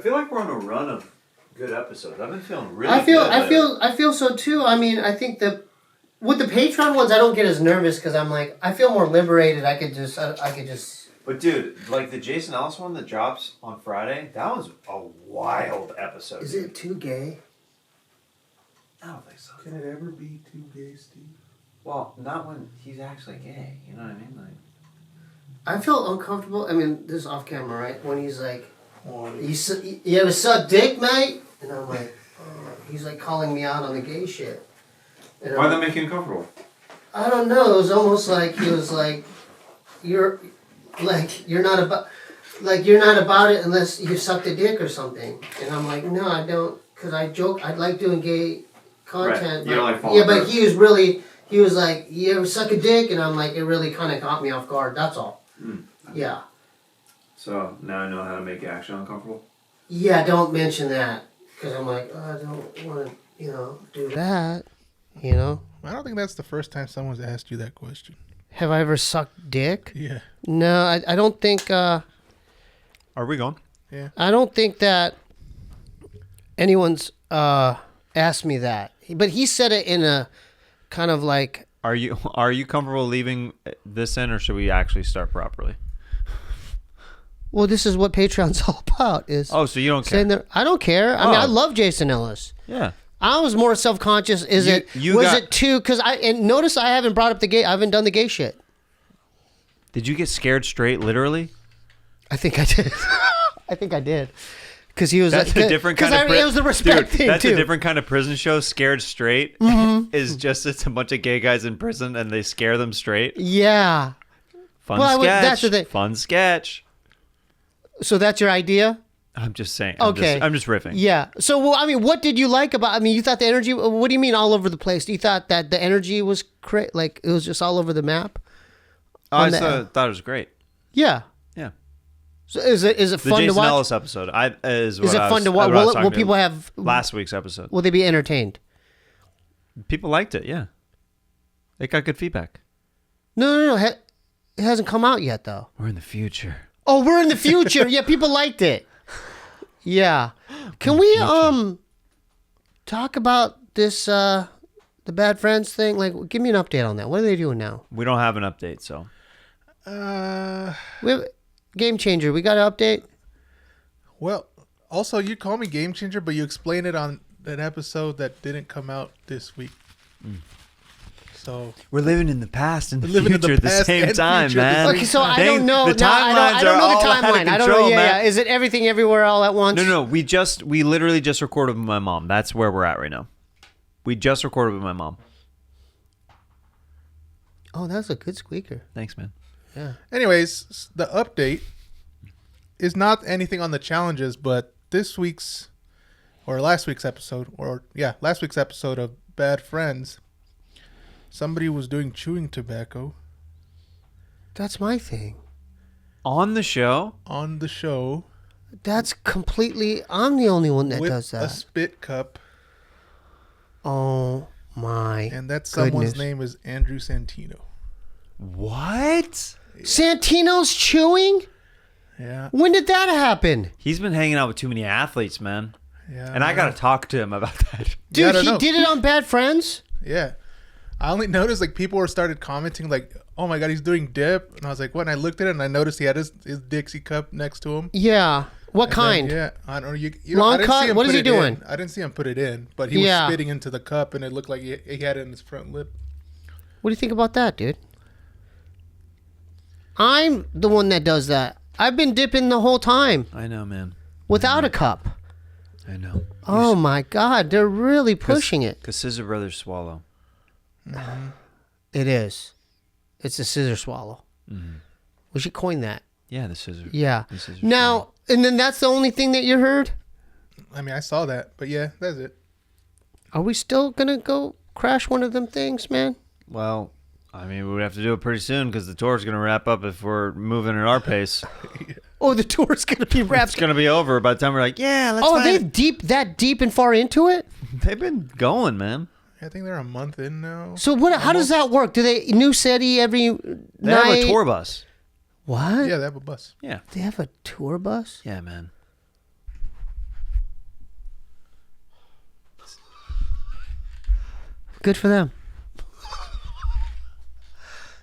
feel like we're on a run of good episodes. I've been feeling really good. I feel so too. I mean, I think that with the Patreon ones, I don't get as nervous because I'm like, I feel more liberated. I could just. But dude, like the Jason Ellis one that drops on Friday, that was a wild episode. Is it too gay? I don't think so. Can it ever be too gay, Steve? Well, not when he's actually gay. You know what I mean? Like, I feel uncomfortable. I mean, this is off camera, right? When he's like, you ever suck dick, mate? And I'm like, he's like calling me out on the gay shit. And why that make you uncomfortable? I don't know. It was almost like he was like, you're not about it unless you sucked a dick or something. And I'm like, no, I don't, because I joke. I like doing gay content. Right. You don't like falling but he was like, you ever suck a dick? And I'm like, it really kind of caught me off guard. That's all. Yeah. So now I know how to make you actually uncomfortable? Yeah, don't mention that. Because I'm like, I don't want to, do that. I don't think that's the first time someone's asked you that question. Have I ever sucked dick? Yeah. No, I don't think... Are we going? Yeah. I don't think that anyone's asked me that. But he said it in a kind of like... Are you comfortable leaving this in, or should we actually start properly? Well, this is what Patreon's all about. So you don't care? I don't care. I mean, I love Jason Ellis. Yeah. I was more self-conscious. It too? Because notice I haven't brought up the gay. I haven't done the gay shit. Did you get scared straight, literally? I think I did. I think I did. Because he was. That's a different kind of. It was the respect thing that's too. A different kind of prison show. Scared straight is just it's a bunch of gay guys in prison and they scare them straight. Yeah. Fun sketch. That's the thing. Fun sketch. So that's your idea? I'm just saying. Okay. I'm just riffing. Yeah. So, well, I mean, what did you like about... I mean, you thought the energy... What do you mean all over the place? You thought that the energy was... like, it was just all over the map? I thought it was great. Yeah. Yeah. So is it fun to watch? The Jason Ellis episode. Is it fun to watch? Will people have... Last week's episode. Will they be entertained? People liked it, yeah. It got good feedback. No. It hasn't come out yet, though. We're in the future. Oh, we're in the future. Yeah, people liked it. Yeah. Can we talk about this the Bad Friends thing? Like, give me an update on that. What are they doing now? We don't have an update, so. We have Game Changer. We got an update? Well, also you call me Game Changer, but you explain it on an episode that didn't come out this week. So we're living in the past and the future at the same time, man. Okay, so I don't know. The timelines I don't know the are all out of timeline. I don't control, know. man. Yeah. Is it everything everywhere all at once? No. We literally just recorded with my mom. That's where we're at right now. We just recorded with my mom. Oh, that's a good squeaker. Thanks, man. Yeah. Anyways, the update is not anything on the challenges, but last week's episode of Bad Friends, somebody was doing chewing tobacco. That's my thing. On the show? On the show. That's completely... I'm the only one that does that. With a spit cup. Oh, my And that goodness. someone's name is Andrew Santino. What? Yeah. Santino's chewing? Yeah. When did that happen? He's been hanging out with too many athletes, man. Yeah. And I got to talk to him about that. Dude, he did it on Bad Friends? Yeah. I only noticed like people started commenting like, oh my God, he's doing dip. And I was like, what? And I looked at it and I noticed he had his Dixie cup next to him. Yeah. What kind? Then, yeah. I don't know. You Long I didn't cut? see him What is put he it doing? in. I didn't see him put it in, but he was spitting into the cup and it looked like he had it in his front lip. What do you think about that, dude? I'm the one that does that. I've been dipping the whole time. I know, man. Without a cup. I know. Oh my God, they're really pushing it. Because Scissor Brothers swallow. Mm-hmm. It is. It's a scissor swallow. Mm-hmm. We should coin that. Yeah, the scissor. Yeah. The scissor Now, swallow. and then that's the only thing that you heard? I mean, I saw that, but yeah, that's it. Are we still going to go crash one of them things, man? Well, I mean, we would have to do it pretty soon because the tour's going to wrap up if we're moving at our pace. Oh, the tour's going to be wrapped. It's going to be over by the time we're like, yeah, let's Oh, they've that deep and far into it? They've been going, man. I think they're a month in now. So what? How does that work? Do they new city every They night? have a tour bus. What? Yeah, they have a bus. Yeah. They have a tour bus? Yeah, man. Good for them.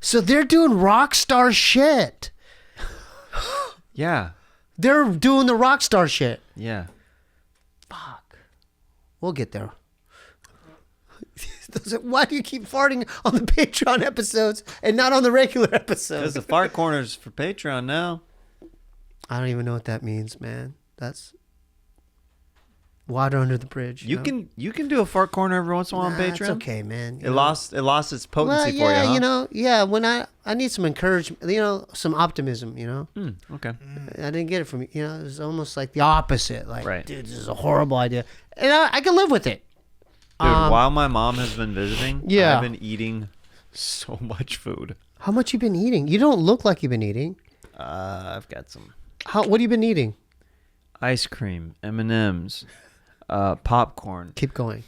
So they're doing rock star shit. Yeah. They're doing the rock star shit. Yeah. Fuck. We'll get there. Why do you keep farting on the Patreon episodes and not on the regular Because episodes? the fart corner's for Patreon now. I don't even know what that means, man. That's water under the bridge. You know? can do a fart corner every once in a while on Nah, Patreon. it's okay, man. It lost its potency Well, yeah, for you, huh? when I need some encouragement, some optimism, Okay. I didn't get it from you. It was almost like the opposite. Like, Right. dude, this is a horrible idea, and I can live with it. Dude, while my mom has been visiting, Yeah. I've been eating so much food. How much you been eating? You don't look like you've been eating. I've got some What have you been eating? ice cream, M&Ms, popcorn, Keep going.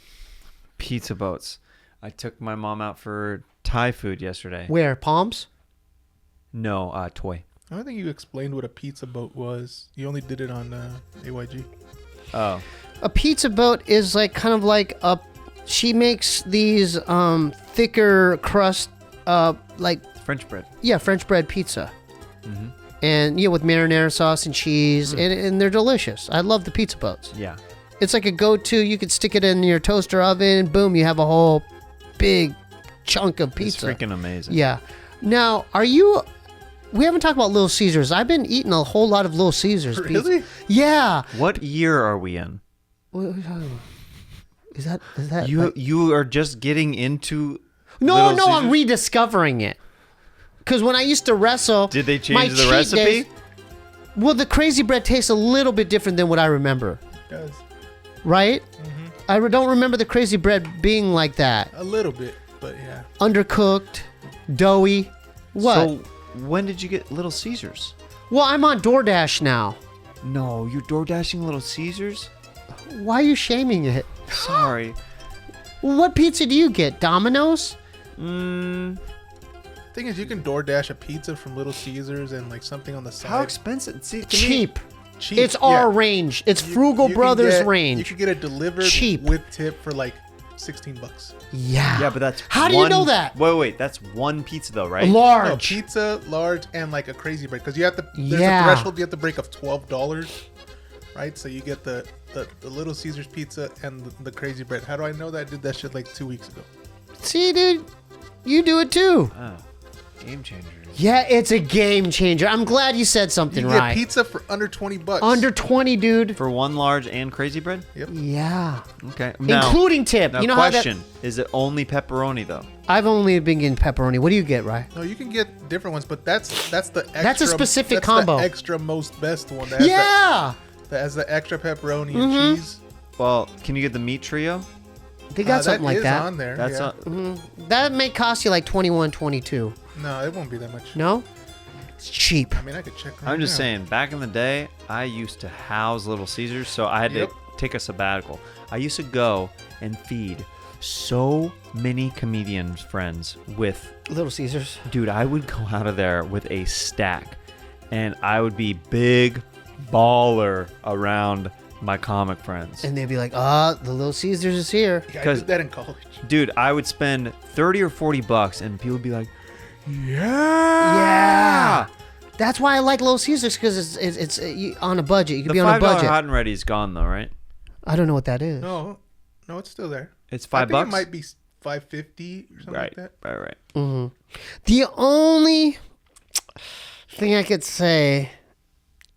pizza boats. I took my mom out for Thai food yesterday. Where? Palms? No, toy. I don't think you explained what a pizza boat was. You only did it on AYG. Oh, A pizza boat is like kind of like a. She makes these thicker crust, like French bread. French bread pizza, Mm-hmm. and with marinara sauce and cheese, and they're delicious. I love the pizza boats. Yeah. It's like a go-to. You could stick it in your toaster oven, boom, you have a whole big chunk of pizza. It's freaking amazing. Yeah. Now, we haven't talked about Little Caesars. I've been eating a whole lot of Little Caesars pizza. Really? Yeah. What year are we in? What are we talking about? Is that You are just getting into No, Little I'm Caesars? rediscovering it. Because when I used to wrestle, Did they my change the cheat recipe? days- well, the crazy bread tastes a little bit different than what I remember, It does. right? I don't remember the crazy bread being like that. A little bit, but yeah. Undercooked, doughy. What? So when did you get Little Caesars? Well, I'm on DoorDash now. No, you're door dashing Little Caesars? Why are you shaming it? Sorry. What pizza do you get? Domino's? Thing is, you can DoorDash a pizza from Little Caesars and like something on the side. How expensive? See, to me- Cheap. Cheap. It's our range. It's Frugal You can Brothers get- range. You could get it delivered Cheap. with tip for like $16. Yeah. Yeah, but that's How do you know that? Wait, that's one pizza though, right? No, Large. pizza, large, and like a crazy bread. Because you have to. There's Yeah. a threshold you have to break of $12, right? So you get the Little Caesars pizza and the crazy bread. How do I know that? I did that shit like 2 weeks ago. See, dude, you do it too. Oh, game changer. Yeah, it's a game changer. I'm glad you said something You get right. pizza for under $20. Under 20, dude. For one large and crazy bread? Yeah. Okay. Now, Including tip. now You know question, is it only pepperoni though? I've only been getting pepperoni. What do you get, Rye? No, you can get different ones, but that's the extra. That's a specific that's combo. The extra most best one. That has Yeah. that has the extra pepperoni and cheese. Well, can you get the meat trio? They got something like is that. on there. That's yeah. That may cost you like 21, 22. No, it won't be that much. No? It's cheap. I mean, I could check. Right I'm just now. saying, back in the day, I used to house Little Caesars, so I had Yep. to take a sabbatical. I used to go and feed so many comedian friends with, Little Caesars. dude, I would go out of there with a stack, and I would be big baller around my comic friends. And they'd be like, the Little Caesars is here. Yeah, I 'cause- did that in college. Dude, I would spend 30 or 40 bucks, and people would be like, Yeah. That's why I like Little Caesars, because it's on a budget. You can the be on a $5 budget. hot and ready is gone though, right? I don't know what that is. No, it's still there. It's I $5. think it might be $5.50 or something Right, like that. right. The only thing I could say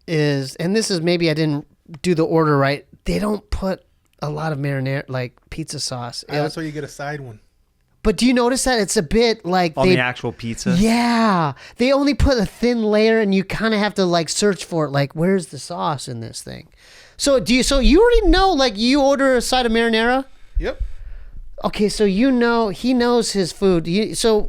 is, and this is maybe I didn't do the order right, they don't put a lot of marinara, like pizza sauce. That's why you get a side one. But do you notice that it's a bit like On the actual pizza? Yeah, they only put a thin layer, and you kind of have to like search for it. Like, where's the sauce in this thing? So So you already know, like, you order a side of marinara. Yep. Okay, so you know he knows his food. So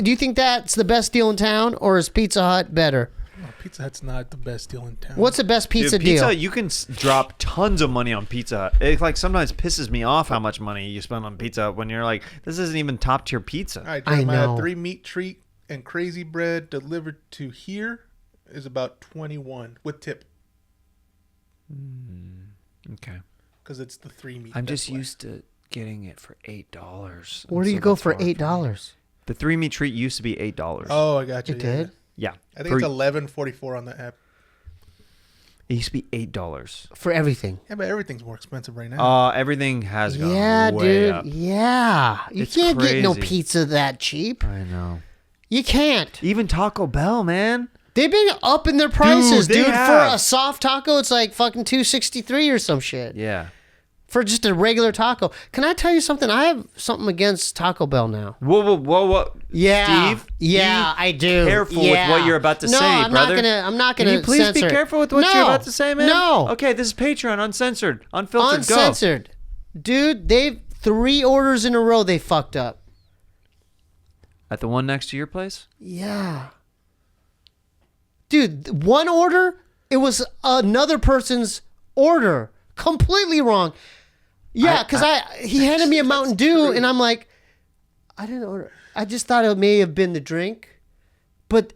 do you think that's the best deal in town, or is Pizza Hut better? No, Pizza Hut's not the best deal in town. What's the best pizza Dude, pizza, deal? you can drop tons of money on Pizza Hut. It like sometimes pisses me off how much money you spend on pizza when you're like, this isn't even top tier pizza. All right, I Jeremiah, know. 3 meat treat and crazy bread delivered to here is about 21 with tip Okay. because it's the 3 meat. I'm that's just why. used to getting it for $8. Where do you go for $8? The 3-meat treat used to be $8. Oh, I got you. It did? Yeah. I think it's $11.44 on the app. It used to be $8. For everything. Yeah, but everything's more expensive right now. Everything has gone Yeah, way dude. up. Yeah. You It's can't get no crazy. pizza that cheap. I know. You can't. Even Taco Bell, man. They've been upping their prices, Dude, they dude. For have. a soft taco, it's like fucking $2.63 or some shit. Yeah. For just a regular taco. Can I tell you something? I have something against Taco Bell now. Whoa. Yeah. Steve, Yeah, I do. careful with what you're about to say, I'm brother. I'm not gonna Can you please censor be it. careful with what No. you're about to say, man? No. Okay, this is Patreon, uncensored, unfiltered. Uncensored. Dude, they've 3 orders in a row they fucked up. Go. At the one next to your place? Yeah. Dude, one order, it was another person's order. Completely wrong. Yeah, because he handed me a Mountain Dew, and I'm like, I didn't order. I just thought it may have been the drink. But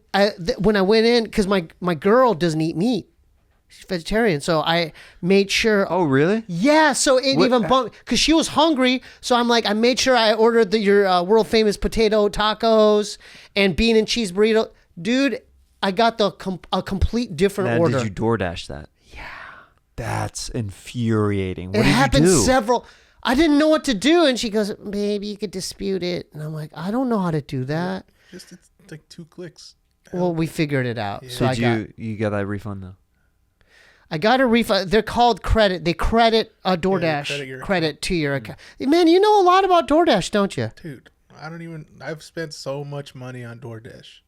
when I went in, because my girl doesn't eat meat. She's vegetarian, so I made sure. Oh, really? Yeah, so it even bumped, because she was hungry, so I'm like, I made sure I ordered your world famous potato tacos and bean and cheese burrito. Dude, I got a complete different Now, order. did you DoorDash that? Yeah. That's infuriating. What It did happened you do? several. I didn't know what to do, and she goes, "Maybe you could dispute it." And I'm like, "I don't know how to do that." Just it's like 2 clicks. Well, we figured it out. Yeah. So You got that refund though? I got a refund. They're called credit. They credit a DoorDash credit to your account. Man, you know a lot about DoorDash, don't you? Dude, I've spent so much money on DoorDash.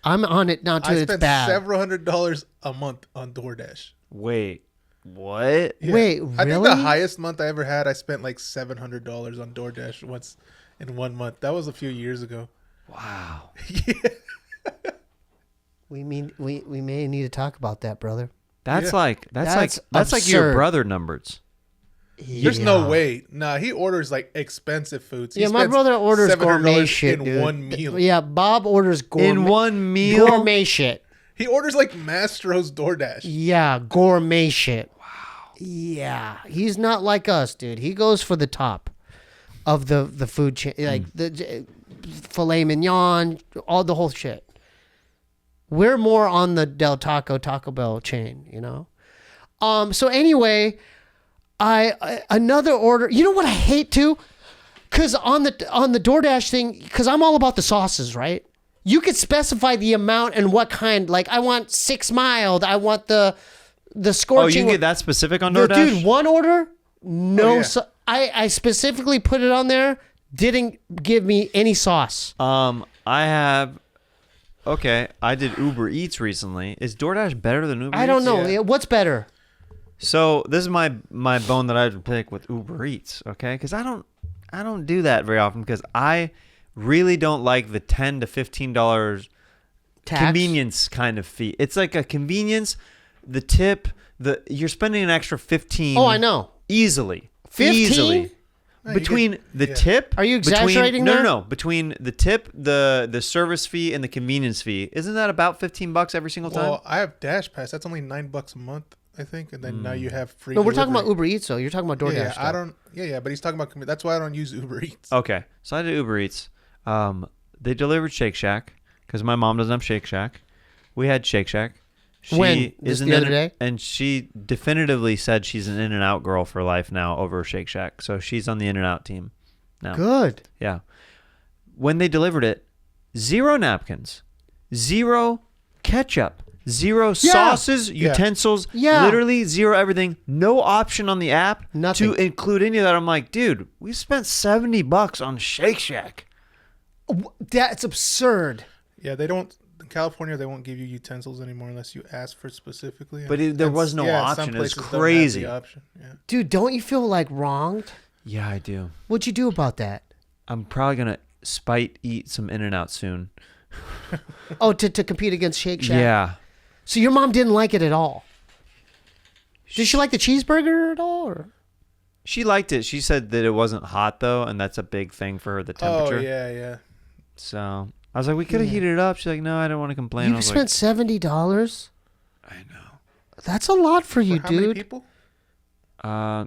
I'm on it now too. I It's spent bad. several $100s a month on DoorDash. Wait, what? Yeah. Wait, I think really? the highest month I ever had, I spent like $700 on DoorDash once in 1 month. That was a few years ago. Wow. We may need to talk about that, brother. That's Yeah. like That's like your absurd. brother numbers. There's no way. Nah, he orders like expensive foods. He Yeah, my spends brother orders $700 gourmet shit, in dude. one meal. Yeah, Bob orders gourmet. In one meal? Gourmet shit. He orders like Mastro's DoorDash. Yeah, gourmet shit. Wow. Yeah, he's not like us, dude. He goes for the top of the food chain, like the filet mignon, all the whole shit. We're more on the Taco Bell chain, you know. So anyway, I another order. You know what I hate too? Cause on the DoorDash thing, cause I'm all about the sauces, right? You could specify the amount and what kind. Like I want 6 mild. I want the scorching. Oh, you can get that specific on The- DoorDash? Dude, one order, no. Oh, yeah. I specifically put it on there. Didn't give me any sauce. I did Uber Eats recently. Is DoorDash better than Uber Eats? I don't know. Yeah. What's better? So this is my bone that I would pick with Uber Eats, okay? Because I don't do that very often because I really don't like the $10 to $15 Tax? convenience kind of fee. It's like a convenience, the tip, you're spending an extra $15. Oh, I know. Easily. 15? Easily. No, you Between get- the yeah. tip, Are you exaggerating no, there? no, between the tip, the service fee, and the convenience fee, isn't that about $15 every single time? Well, I have Dash Pass. That's only $9 a month, I think, and then now you have free. No, we're talking delivery. about Uber Eats, though. You're talking about DoorDash. Yeah, stuff. I don't. Yeah, but he's talking about. That's why I don't use Uber Eats. Okay, so I did Uber Eats. They delivered Shake Shack because my mom doesn't have Shake Shack. We had Shake Shack. She When? is Just an the other day? and she definitively said she's an In-N-Out girl for life now over Shake Shack. So she's on the In-N-Out team now. Good. Yeah. When they delivered it, 0 napkins, 0 ketchup, 0 sauces, Yeah. utensils, Yeah. literally 0 everything. No option on the app Nothing. to include any of that. I'm like, dude, we spent $70 on Shake Shack. That's absurd. Yeah, they don't. In California, they won't give you utensils anymore unless you ask for specifically. But there was no some option. It was places don't have crazy. the option. Yeah. Dude, don't you feel like wronged? Yeah, I do. What'd you do about that? I'm probably gonna eat some In-N-Out soon. Oh, to compete against Shake Shack? Yeah. So your mom didn't like it at all? Did she like the cheeseburger at all? Or? She liked it. She said that it wasn't hot though, and that's a big thing for her, the temperature. Oh yeah. So I was like, we could have heated it up. She's like, no, I don't want to complain. I You was spent $70? I know. That's a lot for you, For how many dude. people?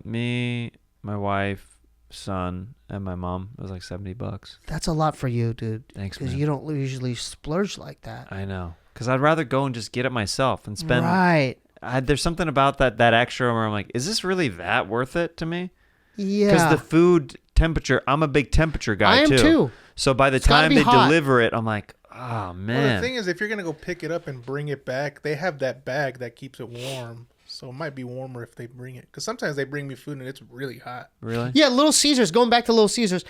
Me, my wife, son and my mom. It was like $70. That's a lot for you, dude. Thanks, Because man. you don't usually splurge like that. I know. Because I'd rather go and just get it myself and spend. Right. There's something about that extra where I'm like, is this really that worth it to me? Yeah. Because the food temperature, I'm a big temperature guy I am too. So by the It's gotta time be they hot. deliver it, I'm like, oh man. Well, the thing is, if you're gonna go pick it up and bring it back, they have that bag that keeps it warm. So it might be warmer if they bring it. Because sometimes they bring me food and it's really hot. Really? Yeah, Little Caesars. Going back to Little Caesars,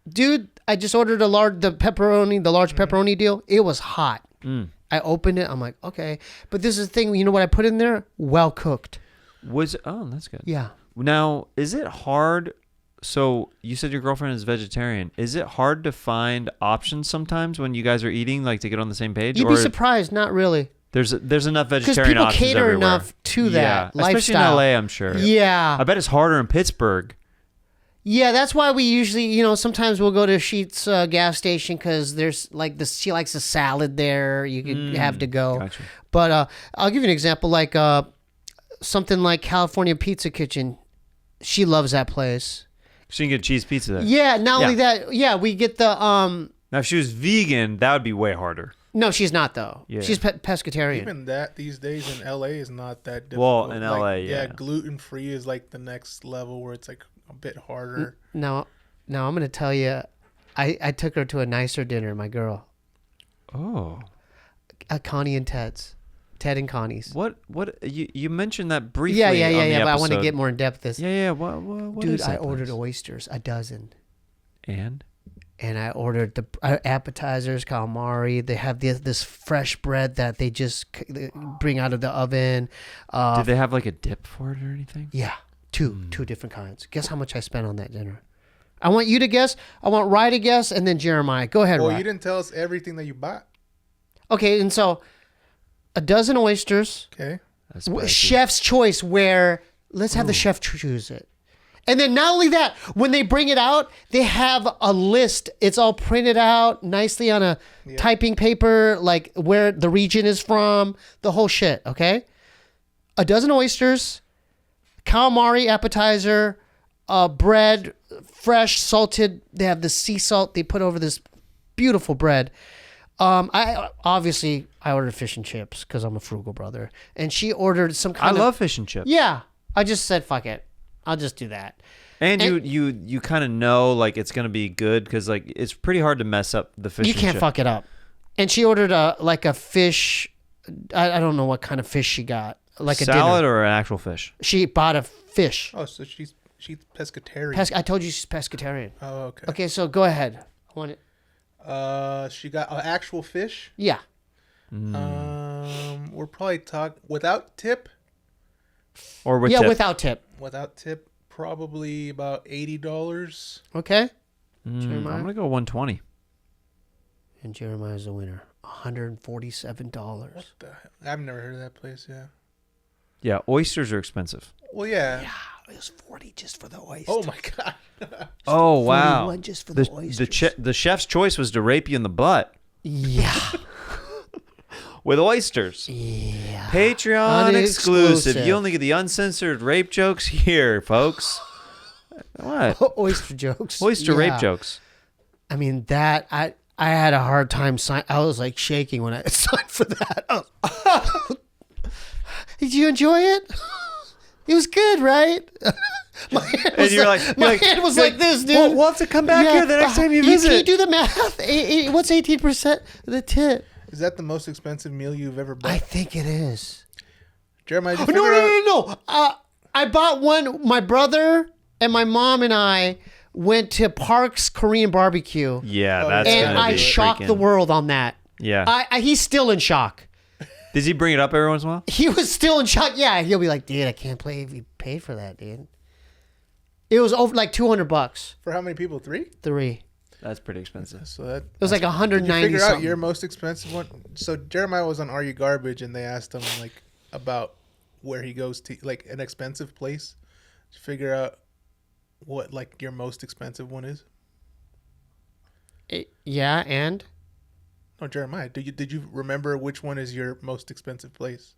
dude. I just ordered the large pepperoni deal. It was hot. I opened it. I'm like, okay, but this is the thing. You know what I put in there? Well cooked. That's good. Yeah. Now, is it hard? So you said your girlfriend is vegetarian. Is it hard to find options sometimes when you guys are eating, like to get on the same page? You'd be surprised. Not really. There's enough Because vegetarian people options cater everywhere. enough to that lifestyle. Especially in LA, I'm sure. Yeah. I bet it's harder in Pittsburgh. Yeah, that's why we usually, sometimes we'll go to Sheetz gas station because there's she likes a salad there. You could have to go. Gotcha. But I'll give you an example, like something like California Pizza Kitchen. She loves that place. So you can get cheese pizza there. Yeah, not only that, yeah, we get the Now, if she was vegan, that would be way harder. No, she's not though. Yeah. She's pescatarian. Even that these days in LA is not that Well, difficult. in LA, yeah. gluten free is like the next level where it's like a bit harder. Now I'm gonna tell you, I took her to a nicer dinner. My girl, Oh. Connie and Ted's, Ted and Connie's. What you mentioned that briefly. Yeah. on the But I want to episode. get more in depth. This, Yeah. What dude, is that I ordered place? oysters, a dozen, And and I ordered the appetizers, calamari. They have this fresh bread that they just bring out of the oven. did they have like a dip for it or anything? Yeah, two different kinds. Guess how much I spent on that dinner? I want you to guess. I want Rye to guess, and then Jeremiah. Go ahead, Well, Rye. you didn't tell us everything that you bought. Okay, and so a dozen oysters, Okay. That's spicy. chef's choice, where let's have the chef choose it. And then not only that, when they bring it out, they have a list. It's all printed out nicely on a typing paper, like where the region is from, the whole shit, okay? A dozen oysters, calamari appetizer, bread, fresh, salted. They have the sea salt they put over this beautiful bread. I ordered fish and chips because I'm a frugal brother. And she ordered some I kind of... love fish and chips. Yeah. I just said, fuck it. I'll just do that. And you kind of know like it's gonna be good because like it's pretty hard to mess up the fish. You and can't chip. fuck it up. And she ordered a fish. I don't know what kind of fish she got. Like a salad dinner. or an actual fish. She bought a fish. Oh, so she's pescatarian. I told you she's pescatarian. Oh, okay. Okay, so go ahead. I want it. She got actual fish. Yeah. We're probably without tip. Or with Yeah, tip. without tip. Without tip, probably about $80. Okay. I'm Jeremiah? gonna go 120. And Jeremiah's the winner. $147. What the hell? I've never heard of that place. Yeah. Yeah, oysters are expensive. Well, yeah. It was 40 just for the oyster. Oh my god. Oh wow! 41 just for the oysters. The chef's choice was to rape you in the butt Yeah. with oysters. Yeah. Patreon exclusive. Unexclusive. You only get the uncensored rape jokes here, folks. What? Oyster jokes. Oyster rape Yeah. jokes. I mean, that I had a hard time I was like shaking when I signed for that. Did you enjoy it? It was good, right? My hand was hand was like this, dude. We'll have to come back here the next time you Can you visit. do the math? What's 18% the tip? Is that the most expensive meal you've ever bought? I think it is. Jeremiah, did No, you figure out? no. I bought one. My brother and my mom and I went to Park's Korean barbecue. Yeah, Oh, that's yeah. And gonna I be shocked freaking- the world on that. Yeah. He's still in shock. Does he bring it up every once in a while? He was still in shock. Yeah, he'll be like, dude, I can't believe you paid for that, dude. It was over like $200. For how many people? 3? 3. That's pretty expensive. So that. It was like Did you 190 figure out something. your most expensive one? So Jeremiah was on Are You Garbage, and they asked him like about where he goes to, like an expensive place. To figure out what like your most expensive one is. Yeah, and No, Jeremiah, did you remember which one is your most expensive place?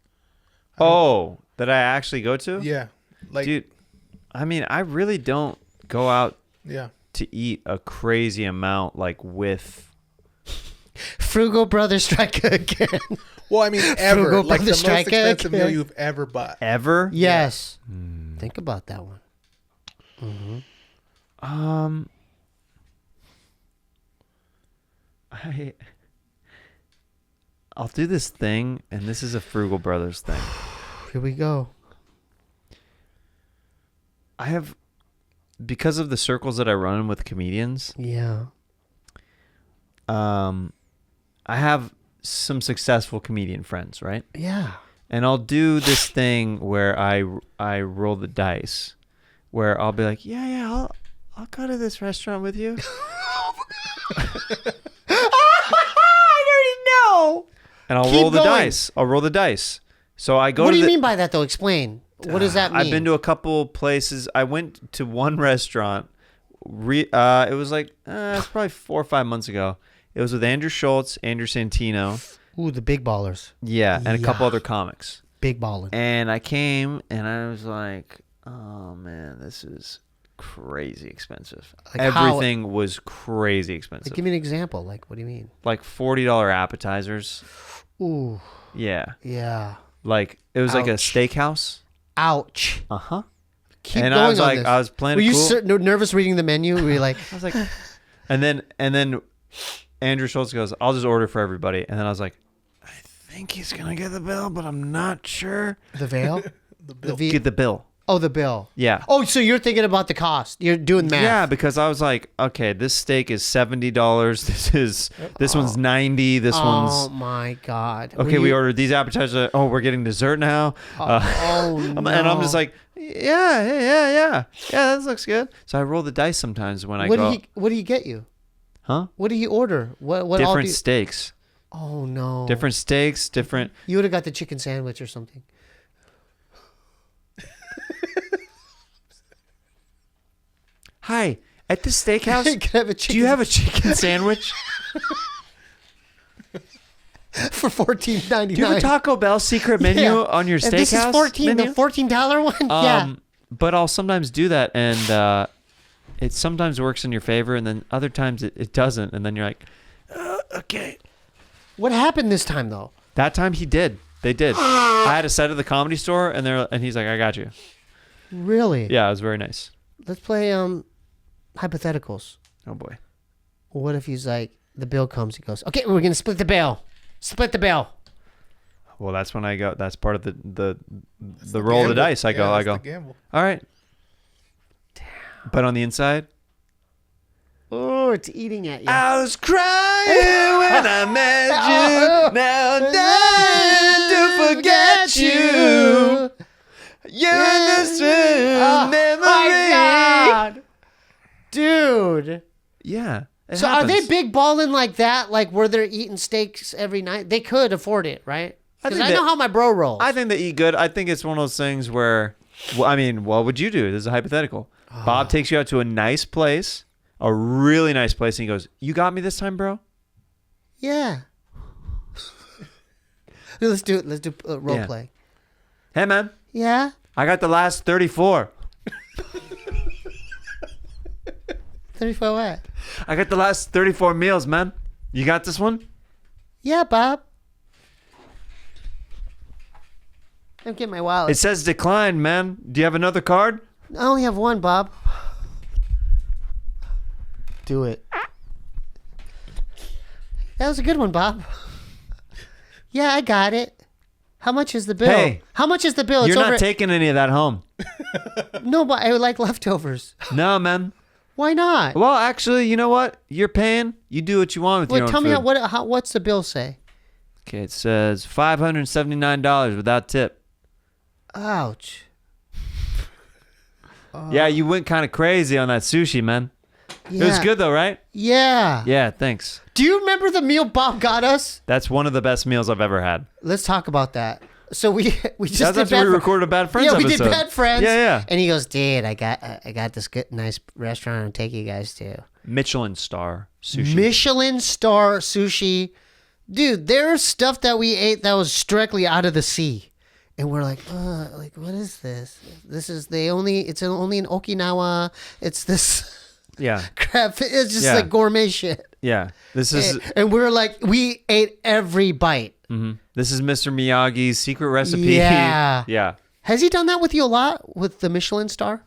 Oh, that I actually go to? Yeah, like Dude, I mean, I really don't go out Yeah. to eat a crazy amount, like with. Frugal Brother Strike again. Well, I mean, ever. Frugal Like the Brother most Strike expensive meal again. you've ever bought. Ever? Yes. Think about that one. I'll do this thing, and this is a Frugal Brothers thing. Here we go. I have, because of the circles that I run with comedians, Yeah. I have some successful comedian friends, right? Yeah. And I'll do this thing where I roll the dice, where I'll be like, yeah, I'll go to this restaurant with you. I already know. And I'll Keep roll the going. dice. I'll roll the dice. So I go What to do you the, mean by that, though? Explain. What does that mean? I've been to a couple places. I went to one restaurant. It was like it's probably 4 or 5 months ago. It was with Andrew Schultz, Andrew Santino. Ooh, the big ballers. Yeah, and a couple Yeah. other comics. Big balling. And I came and I was like, oh man, this is crazy expensive. Like how- Everything was crazy expensive. Like, give me an example. Like, what do you mean? Like $40 appetizers. Ooh, Yeah. yeah. Like it was like a Ouch. steakhouse. Ouch. Uh-huh. Keep And going I was on like, this. I was playing Were it you cool. nervous reading the menu? Were you like, I was like, and then Andrew Schultz goes, I'll just order for everybody. And then I was like, I think he's going to get the bill, but I'm not sure. the veil? bill. V- Get the bill. oh, the bill. Yeah. Oh, so you're thinking about the cost. You're doing math. Yeah, because I was like, okay, this steak is $70. This one's $90. This Oh, one's my God. okay. We ordered these appetizers. Oh, we're getting dessert now. Oh, no. And I'm just like, yeah. This looks good. So I roll the dice sometimes when I what go. did he get you? Huh? What did he order? What all Different do steaks. Oh, no. Different steaks. Different. You would have got the chicken sandwich or something. Hi, at this steakhouse, Can I have a chicken do you have a chicken sandwich? for $14.99? Do you have a Taco Bell secret menu Yeah. on your And steakhouse this is 14, menu? the $14 one? Yeah. But I'll sometimes do that, and it sometimes works in your favor, and then other times it doesn't, and then you're like, okay. What happened this time, though? That time he did. They did. I had a set at the Comedy Store, and he's like, I got you. Really? Yeah, it was very nice. Let's play hypotheticals. Oh boy. What if he's like, the bill comes, he goes, okay, we're going to split the bill. Split the bill. Well, that's when I go. That's part of the roll of the Gamble. dice. I go. That's the gamble. All right. Damn. But on the inside, Oh, it's eating at you. I was crying when I met you. Now dying to forget you. You're the sweet memory. My God. Dude. Yeah. it So are they happens. big balling like that? Like where they're eating steaks every night? They could afford it, right? Because think I know that- how my bro rolls. I think they eat good. I think it's one of those things where, well, I mean, what would you do? This is a hypothetical. Bob takes you out to a nice place, a really nice place, and he goes, "You got me this time, bro." Yeah. Let's do it. Let's do role Yeah. play. Hey, man, Yeah. I got the last 34. 34 what? I got the last 34 meals, man. You got this one? Yeah, Bob. I'm getting my wallet. It says decline, man. Do you have another card? I only have one, Bob. Do it. That was a good one, Bob. Yeah, I got it. How much is the bill? Hey, How much is the bill? You're It's not taking any of that home. No, but I would like leftovers. No, man. Why not? Well, actually, you know what? You're paying. You do what you want with your Well, own tell me food. what's the bill say? Okay, it says $579 without tip. Ouch. Yeah, you went kind of crazy on that sushi, man. Yeah. It was good though, right? Yeah. Yeah, thanks. Do you remember the meal Bob got us? That's one of the best meals I've ever had. Let's talk about that. So we just That's did after we Bad Fri- recorded a Bad Friends Yeah, we episode. did Bad Friends. Yeah. And he goes, "Dude, I got this good, nice restaurant to take you guys to. Michelin star sushi. Michelin star sushi. Dude, there's stuff that we ate that was strictly out of the sea." And we're like, what is this? It's only in Okinawa. It's this. Yeah. crab. It's just Yeah. like gourmet shit. Yeah. This is And we were like, we ate every bite. this is Mr. Miyagi's secret recipe. Yeah. Yeah. Has he done that with you a lot with the Michelin star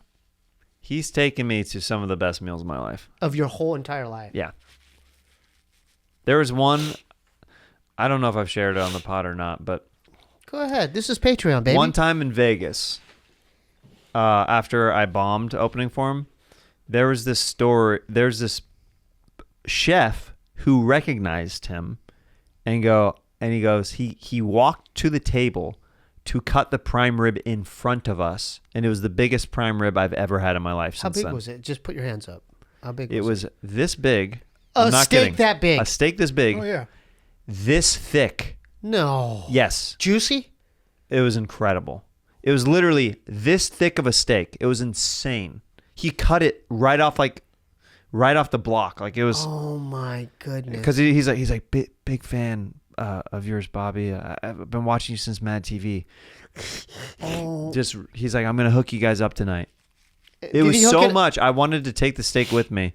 He's taken me to some of the best meals of my life. of your whole entire life? Yeah. There was one, I don't know if I've shared it on the pod or not, but Go ahead. This is Patreon, baby. one time in Vegas, after I bombed opening for him, there's this chef who recognized him and he goes, he walked to the table to cut the prime rib in front of us, and it was the biggest prime rib I've ever had in my life. How Since big then. was it? Just put your hands up. How big It was was this big. A I'm not steak kidding. that big? A steak this big. Oh yeah. This thick. No. Yes. Juicy? It was incredible. It was literally this thick of a steak. It was insane. He cut it right off the block. Like it was Oh my goodness. because he's like big fan of yours, Bobby. I've been watching you since Mad TV. Oh. He's like, I'm gonna hook you guys up tonight. It Did was he hook so it- much. I wanted to take the steak with me.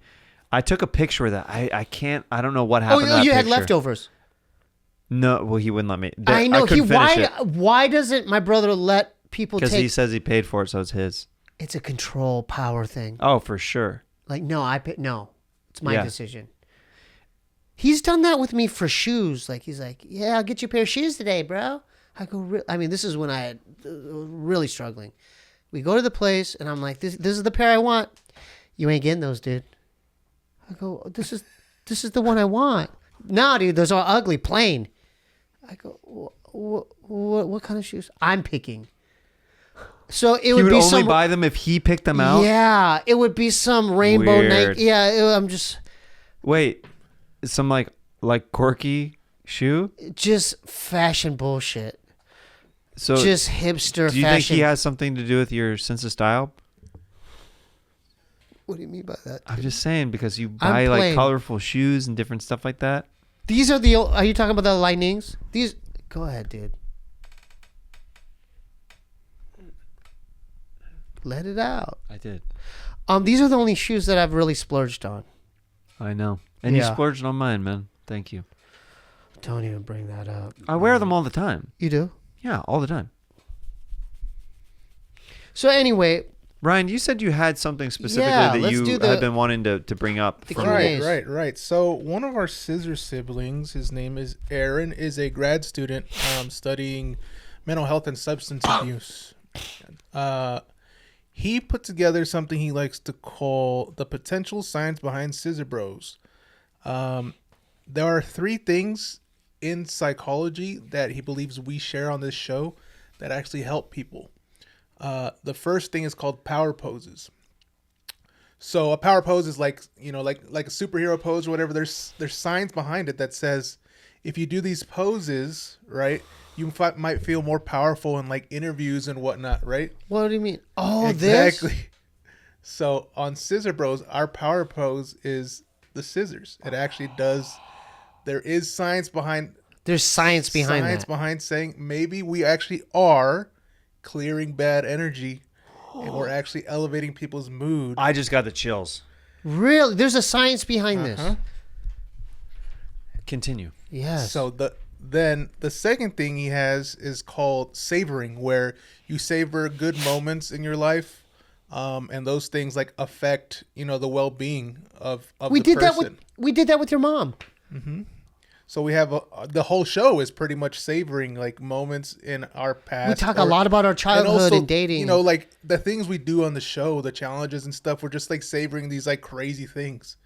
I took a picture of that. I can't. I don't know what happened. to Oh, that you had picture. leftovers. No, well, he wouldn't let me. I know. couldn't finish it Why doesn't my brother let people because take? he says he paid for it, so it's his. It's a control power thing. Oh, for sure. Like, no, no, it's my Yeah. decision. He's done that with me for shoes. Like, he's like, yeah, I'll get you a pair of shoes today, bro. I go, I mean, this is when I had really struggling. We go to the place, and I'm like, this is the pair I want. You ain't getting those, dude. I go, this is the one I want. No, dude, those are ugly, plain. I go, what kind of shoes? I'm picking. So it He would would be only some. buy them if he picked them out. Yeah, it would be some rainbow Weird. night. Yeah, I'm just Wait, some like quirky shoe. just fashion bullshit. So Just hipster do you fashion. think he has something to do with your sense of style? What do you mean by that? I'm just saying because you I'm buy like playing. colorful shoes and different stuff like that. These are are you talking about the lightnings? These, go ahead, dude. Let it out. I did. These are the only shoes that I've really splurged on. I know. And you Yeah. splurged on mine, man. Thank you. Don't even bring that up. I wear them all the time. You do? Yeah, all the time. So anyway, Ryan, you said you had something specifically Yeah, that let's you do the- had been wanting to bring up. The from Q&A. Right. So one of our Scissor siblings, his name is Aaron, is a grad student studying mental health and substance abuse. He put together something he likes to call the potential science behind Scissor Bros. There are 3 things in psychology that he believes we share on this show that actually help people. The first thing is called power poses. So a power pose is like a superhero pose or whatever. There's science behind it that says if you do these poses, right, you might feel more powerful in like interviews and whatnot, right? what do you mean? Oh, Exactly. this? So on Scissor Bros, our power pose is the scissors. It actually does. There is science behind. There's science behind science that. behind saying maybe we actually are clearing bad energy, and we're actually elevating people's mood. I just got the chills. Really? There's a science behind this. Continue. Yes. So then the second thing he has is called savoring, where you savor good moments in your life, and those things like affect the well-being of we the did person. we did that with your mom. So we have the whole show is pretty much savoring like moments in our past. We talk a lot about our childhood and dating. Like the things we do on the show, the challenges and stuff. We're just like savoring these like crazy things,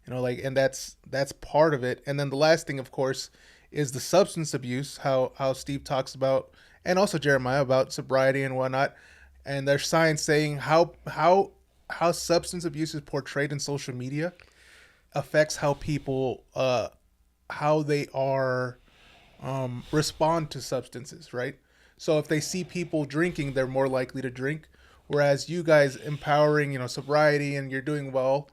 and that's part of it. And then the last thing, of course, is the substance abuse. How Steve talks about, and also Jeremiah about sobriety and whatnot. And there's science saying how substance abuse is portrayed in social media affects how people how they are respond to substances, right? So if they see people drinking, they're more likely to drink. Whereas you guys empowering, sobriety and you're doing well,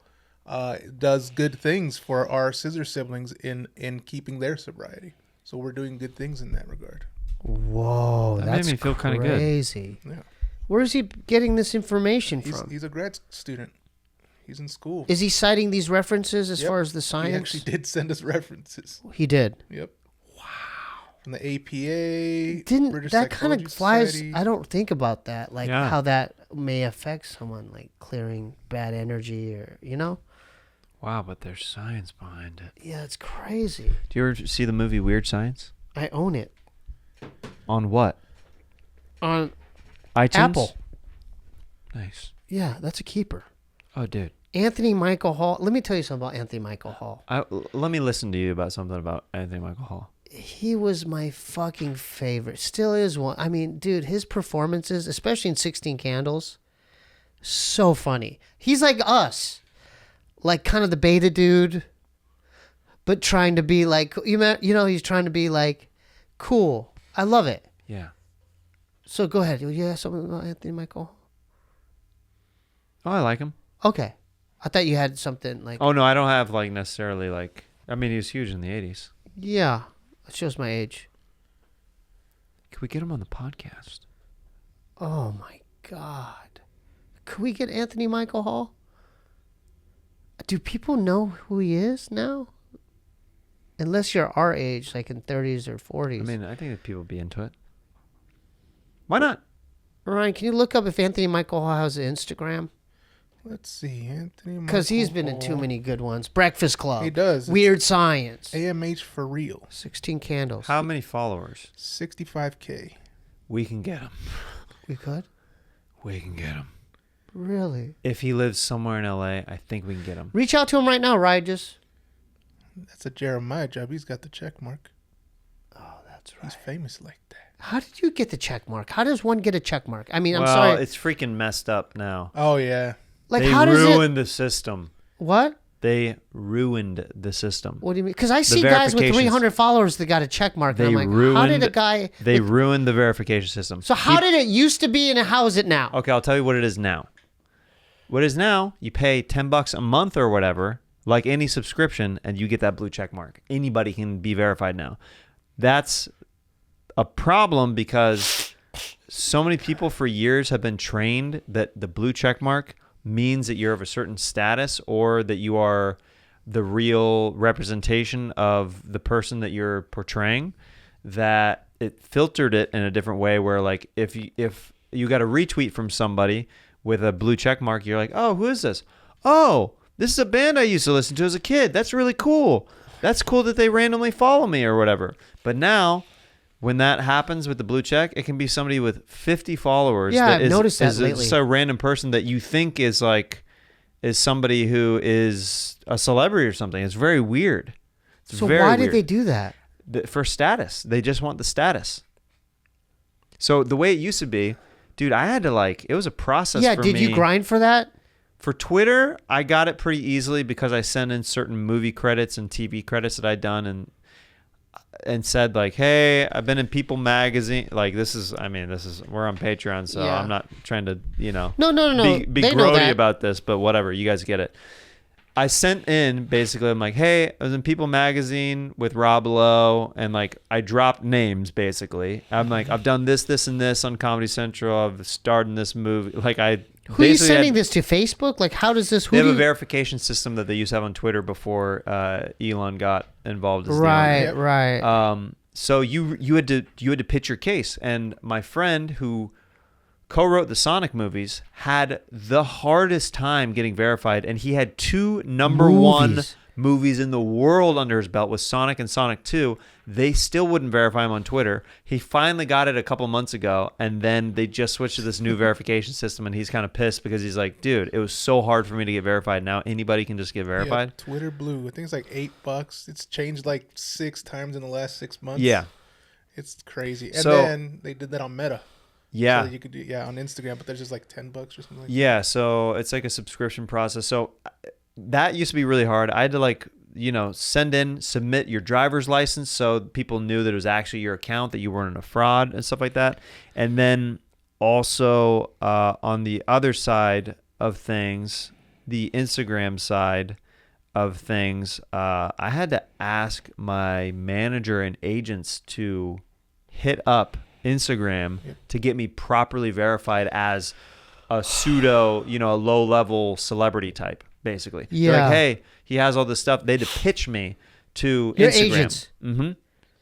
does good things for our Scissor siblings in keeping their sobriety. So we're doing good things in that regard. Whoa, That that's made me feel kinda good. crazy. Yeah. Where is he getting this information from? He's a grad student. He's in school. Is he citing these references as Yep. far as the science? He actually did send us references. He did. Yep. Wow. From the APA. Didn't British that kind Psychology of flies? Society. I don't think about that, like Yeah. how that may affect someone, like clearing bad energy, or Wow, but there's science behind it. Yeah, it's crazy. Do you ever see the movie Weird Science? I own it On what? on iTunes? Apple. Nice. Yeah, that's a keeper. Oh, dude. Anthony Michael Hall. Let me tell you something about Anthony Michael Hall. Let me listen to you about something about Anthony Michael Hall. He was my fucking favorite. Still is one. I mean, dude, his performances, especially in 16 Candles, so funny. He's like us. Like kind of the beta dude, but trying to be like, he's trying to be like cool. I love it. Yeah. So go ahead. You have something about Anthony Michael? Oh, I like him. Okay. I thought you had something like, Oh, no, I don't have like necessarily like, I mean, he was huge in the 80s. yeah, it shows my age. Can we get him on the podcast? Oh my God. Could we get Anthony Michael Hall? Do people know who he is now? Unless you're our age, like in 30s or 40s. I mean, I think that people would be into it. Why not? Ryan, can you look up if Anthony Michael Hall has an Instagram? Let's see, Anthony. Because he's Michael been in too Hall. many good ones. Breakfast Club. He does. Weird Science. AMH for real. 16 Candles. How many followers? 65K. We can get him. We could? We can get him. Really? If he lives somewhere in LA, I think we can get him. Reach out to him right now, Ryan. Just. That's a Jeremiah job. He's got the check mark. Oh, that's right. He's famous like that. How did you get the check mark? How does one get a check mark? I mean, I'm well, sorry. it's freaking messed up now. Oh, yeah. Like, They how does ruined the system. What? They ruined the system. What do you mean? Because I see guys with verifications. 300 followers that got a check mark. And They I'm like, how did a ruined- guy. They ruined the verification system. So how did it used to be and how is it now? Okay, I'll tell you what it is now. What it is now, you pay $10 a month or whatever, like any subscription, and you get that blue check mark. Anybody can be verified now. That's a problem because so many people for years have been trained that the blue check mark means that you're of a certain status or that you are the real representation of the person that you're portraying, that it filtered it in a different way where like if you got a retweet from somebody with a blue check mark, you're like, oh, who is this? Oh, this is a band I used to listen to as a kid. That's really cool. That's cool that they randomly follow me or whatever. But now, when that happens with the blue check, it can be somebody with 50 followers. Yeah, that I've noticed that is lately. Just a random person that you think is somebody who is a celebrity or something. It's very weird. It's So very why did weird. they do that? For status. They just want the status. So the way it used to be, dude, I had to it was a process Yeah, for did me. you grind for that? For Twitter, I got it pretty easily because I sent in certain movie credits and TV credits that I'd done and said like, hey, I've been in People magazine. Like we're on Patreon, so Yeah. I'm not trying to, No. be They know grody that. about this, but whatever, you guys get it. I sent in basically, I'm like, hey, I was in People magazine with Rob Lowe, and I dropped names basically. I'm like, I've done this, and this on Comedy Central. I've starred in this movie. Who are you basically sending this to? Facebook? Like, how does this? They have a verification system that they used to have on Twitter before Elon got involved. As the owner. Right. So you had to pitch your case, and my friend who co-wrote the Sonic movies had the hardest time getting verified, and he had two number one movies in the world under his belt with Sonic and Sonic 2. They still wouldn't verify him on Twitter. He finally got it a couple months ago, and then they just switched to this new verification system, and he's kind of pissed because he's like, dude, it was so hard for me to get verified. Now anybody can just get verified. Yeah, Twitter Blue. I think it's like $8. It's changed 6 times in the last 6 months. Yeah. It's crazy. And So- then they did that on Meta. Yeah. So you could do on Instagram, but there's just $10 or something like that. Yeah, so it's like a subscription process. So that used to be really hard. I had to submit your driver's license so people knew that it was actually your account, that you weren't a fraud and stuff like that. And then also on the other side of things, the Instagram side of things, I had to ask my manager and agents to hit up Instagram to get me properly verified as a pseudo, a low-level celebrity type. basically. Yeah. They're like, hey, he has all this stuff. They had to pitch me to Your Instagram. agents. Mm-hmm.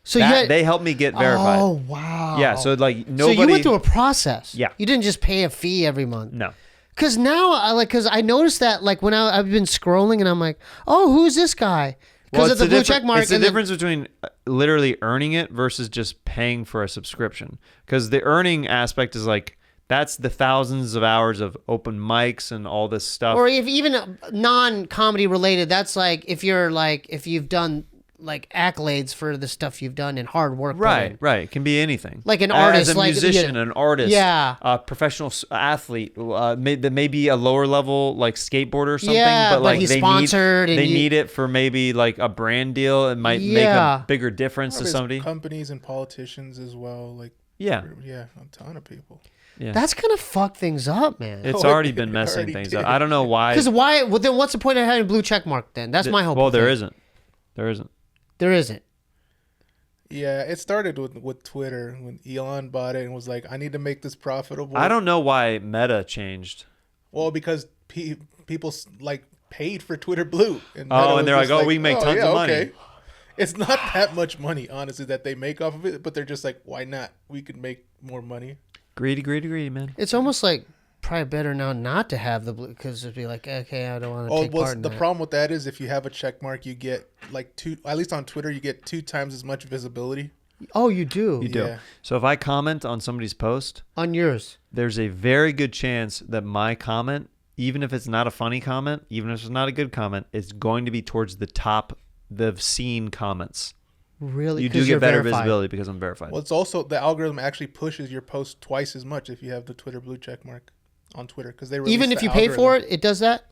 So They helped me get verified. Oh wow. Yeah, so like nobody. So you went through a process. Yeah. You didn't just pay a fee every month. No. Cause now, because I noticed that, like when I've been scrolling and I'm like, oh, who's this guy? Because of the blue check mark. It's the difference between literally earning it versus just paying for a subscription. Because the earning aspect is like, that's the thousands of hours of open mics and all this stuff. Or if even non-comedy related, that's like if you've done like accolades for the stuff you've done and hard work. Right. It can be anything. Like an artist, as a like, musician, an artist, Yeah. a professional athlete, that may be a lower level like skateboarder or something. Yeah, but but like he's they sponsored and they you- need it for maybe like a brand deal. It might make Yeah. a bigger difference to There's somebody. companies and politicians as well. Like Yeah. a ton of people. Yeah. That's gonna fuck things up, man. It's Oh, already it been messing already things did. up. I don't know why. Because why? Well, then what's the point of having a blue check mark? Then that's my whole. Well, there thing. isn't. There isn't. There isn't. Yeah, it started with Twitter when Elon bought it and was like, I need to make this profitable. I don't know why Meta changed. Well, because people like paid for Twitter Blue. And Oh, Meta and was they're just like, oh, we can make tons of money. It's not that much money, honestly, that they make off of it, but they're just like, why not? We could make more money. Greedy, man. It's almost like probably better now not to have the blue because it'd be like, okay, I don't want to Oh, take well, part in the that. problem with that is if you have a check mark, you get like at least on Twitter, you get 2 times as much visibility. Oh, you do. You do. Yeah. So if I comment on somebody's post, On yours. there's a very good chance that my comment, even if it's not a funny comment, even if it's not a good comment, is going to be towards the top of seen comments. Really? You 'Cause do you're get better verified. visibility because I'm verified. Well, it's also the algorithm actually pushes your post twice as much if you have the Twitter blue check mark on Twitter because they Even if you pay for it, it does that.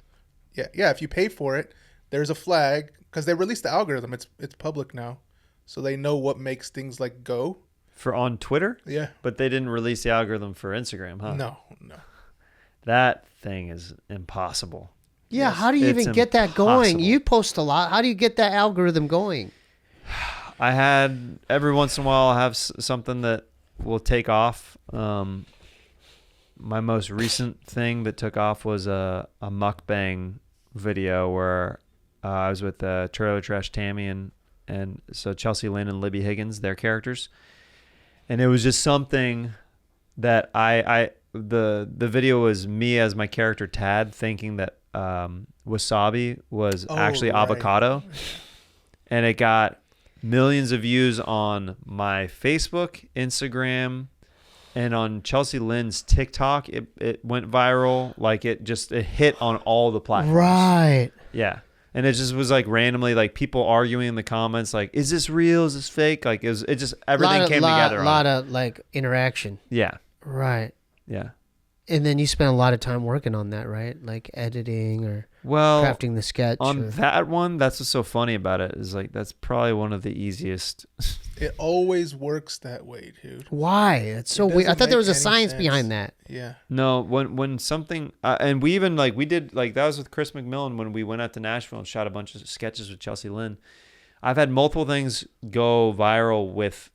Yeah. If you pay for it, there's a flag because they released the algorithm. It's public now, so they know what makes things like go. For on Twitter? Yeah. But they didn't release the algorithm for Instagram, huh? No. That thing is impossible. Yeah. Yes. How do you It's even get that going? impossible. You post a lot. How do you get that algorithm going? I had every once in a while I have something that will take off. My most recent thing that took off was a mukbang video where I was with Trailer Trash Tammy and so Chelsea Lynn and Libby Higgins, their characters, and it was just something that the video was me as my character Tad thinking that wasabi was actually right. avocado, and it got millions of views on my Facebook, Instagram, and on Chelsea Lynn's TikTok. It went viral. Like it hit on all the platforms. Right. Yeah. And it just was like randomly like people arguing in the comments like, is this real? Is this fake? Like it just everything came together. A lot of like interaction. Yeah. Right. Yeah. And then you spent a lot of time working on that, right? Like editing or Well, crafting the sketch. on or... that one, that's what's so funny about it is like that's probably one of the easiest. It always works that way, dude. Why? It's so It weird. I doesn't thought there was a make any science sense. behind that. Yeah. No, when something and we even like we did like that was with Chris McMillan when we went out to Nashville and shot a bunch of sketches with Chelsea Lynn. I've had multiple things go viral with